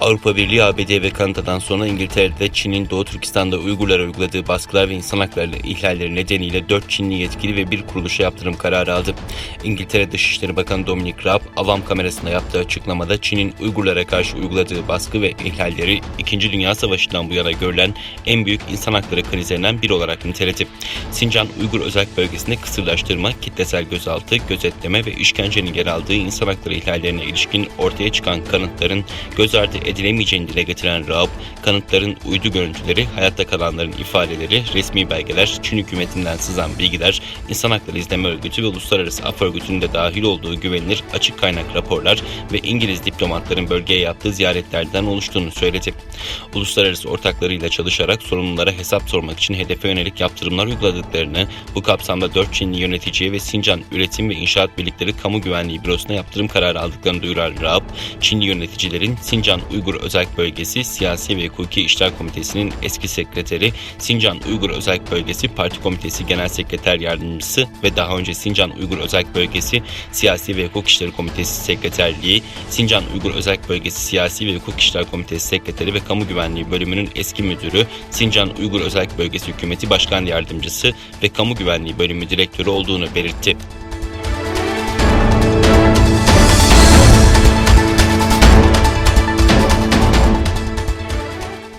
Avrupa Birliği, ABD ve Kanada'dan sonra İngiltere'de Çin'in Doğu Türkistan'da Uygurlara uyguladığı baskılar ve insan hakları ihlalleri nedeniyle 4 Çinli yetkili ve bir kuruluşa yaptırım kararı aldı. İngiltere Dışişleri Bakanı Dominic Raab, Avam kamerasına yaptığı açıklamada Çin'in Uygurlara karşı uyguladığı baskı ve ihlalleri 2. Dünya Savaşı'ndan bu yana görülen en büyük insan hakları krizlerinden biri olarak niteledi. Sincan Uygur Özel Bölgesi'nde kısırlaştırma, kitlesel gözaltı, gözetleme ve işkencenin yer aldığı insan hakları ihlallerine ilişkin ortaya çıkan kanıtların göz ardı edilemeyeceğini dile getiren Raab, kanıtların uydu görüntüleri, hayatta kalanların ifadeleri, resmi belgeler, Çin hükümetinden sızan bilgiler, İnsan Hakları İzleme Örgütü ve Uluslararası Af Örgütü'nün de dahil olduğu güvenilir açık kaynak raporlar ve İngiliz diplomatların bölgeye yaptığı ziyaretlerden oluştuğunu söyledi. Uluslararası ortaklarıyla çalışarak sorumlulara hesap sormak için hedefe yönelik yaptırımlar uyguladıklarını, bu kapsamda 4 Çinli yöneticiye ve Sincan Üretim ve İnşaat Birlikleri Kamu Güvenliği Bürosu'na yaptırım kararı aldıklarını duyuran Raab, Çinli yöneticilerin Sincan Uygur Özel Bölgesi Siyasi ve Hukuki İşler Komitesi'nin eski sekreteri, Sincan Uygur Özel Bölgesi Parti Komitesi Genel Sekreter Yardımcısı ve daha önce Sincan Uygur Özel Bölgesi Siyasi ve Hukuk İşleri Komitesi Sekreterliği, Sincan Uygur Özel Bölgesi Siyasi ve Hukuk İşler Komitesi Sekreteri ve Kamu Güvenliği Bölümünün eski müdürü, Sincan Uygur Özel Bölgesi Hükümeti Başkan Yardımcısı ve Kamu Güvenliği Bölümü Direktörü olduğunu belirtti.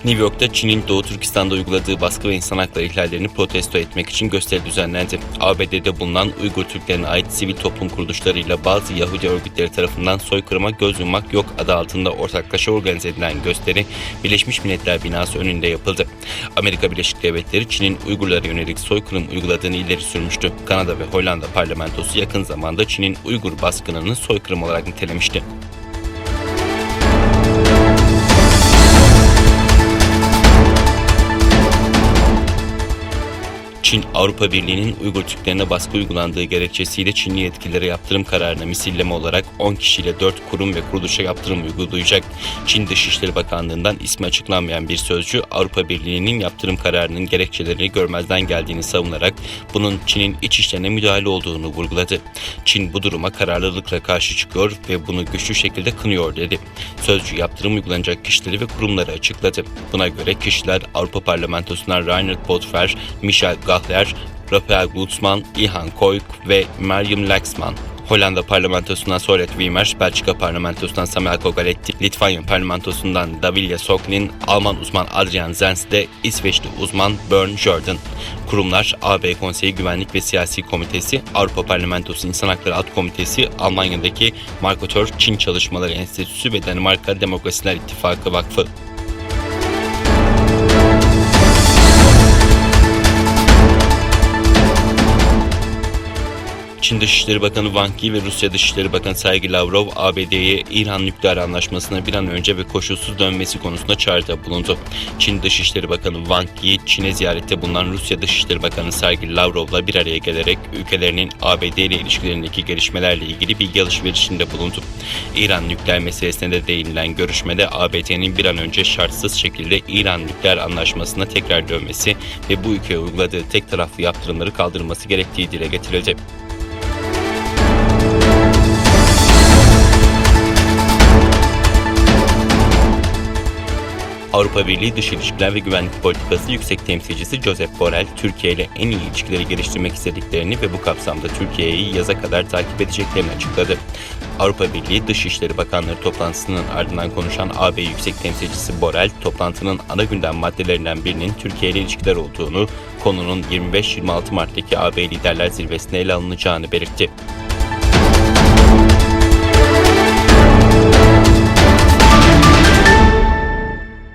New York'ta Çin'in Doğu Türkistan'da uyguladığı baskı ve insan hakları ihlallerini protesto etmek için gösteri düzenlendi. ABD'de bulunan Uygur Türklerine ait sivil toplum kuruluşlarıyla bazı Yahudi örgütleri tarafından soykırıma göz yummak yok adı altında ortaklaşa organize edilen gösteri Birleşmiş Milletler binası önünde yapıldı. Amerika Birleşik Devletleri Çin'in Uygurlara yönelik soykırım uyguladığını ileri sürmüştü. Kanada ve Hollanda parlamentosu yakın zamanda Çin'in Uygur baskınını soykırım olarak nitelemişti. Çin, Avrupa Birliği'nin Uygur Türklerine baskı uygulandığı gerekçesiyle Çinli yetkililere yaptırım kararına misilleme olarak 10 kişiyle 4 kurum ve kuruluşa yaptırım uygulayacak. Çin Dışişleri Bakanlığı'ndan ismi açıklanmayan bir sözcü, Avrupa Birliği'nin yaptırım kararının gerekçelerini görmezden geldiğini savunarak bunun Çin'in iç işlerine müdahale olduğunu vurguladı. Çin bu duruma kararlılıkla karşı çıkıyor ve bunu güçlü şekilde kınıyor dedi. Sözcü yaptırım uygulanacak kişileri ve kurumları açıkladı. Buna göre kişiler Avrupa Parlamentosu'ndan Reinhard Bodfer, Michel Gahler, Rafael Glucksmann, İlhan Koyk ve Meryem Laxman. Hollanda parlamentosundan Solet Wiemers, Belçika parlamentosundan Samuel Kogaletti, Litvanya parlamentosundan Davilja Soklin, Alman uzman Adrian Zenz de İsveçli uzman Björn Jordan. Kurumlar AB Konseyi Güvenlik ve Siyasi Komitesi, Avrupa Parlamentosu İnsan Hakları Alt Komitesi, Almanya'daki Mercator Çin Çalışmaları Enstitüsü ve Danimarka Demokrasiler İttifakı Vakfı. Çin Dışişleri Bakanı Wang Yi ve Rusya Dışişleri Bakanı Sergey Lavrov, ABD'ye İran nükleer anlaşmasına bir an önce ve koşulsuz dönmesi konusunda çağrıda bulundu. Çin Dışişleri Bakanı Wang Yi, Çin'e ziyarette bulunan Rusya Dışişleri Bakanı Sergey Lavrov'la bir araya gelerek ülkelerinin ABD ile ilişkilerindeki gelişmelerle ilgili bilgi alışverişinde bulundu. İran nükleer meselesine de değinilen görüşmede ABD'nin bir an önce şartsız şekilde İran nükleer anlaşmasına tekrar dönmesi ve bu ülkeye uyguladığı tek taraflı yaptırımları kaldırması gerektiği dile getirildi. Avrupa Birliği Dış İlişkiler ve Güvenlik Politikası Yüksek Temsilcisi Josep Borrell, Türkiye ile en iyi ilişkileri geliştirmek istediklerini ve bu kapsamda Türkiye'yi yaza kadar takip edeceklerini açıkladı. Avrupa Birliği Dışişleri Bakanları toplantısının ardından konuşan AB Yüksek Temsilcisi Borrell, toplantının ana gündem maddelerinden birinin Türkiye ile ilişkiler olduğunu, konunun 25-26 Mart'taki AB Liderler Zirvesi'ne ele alınacağını belirtti.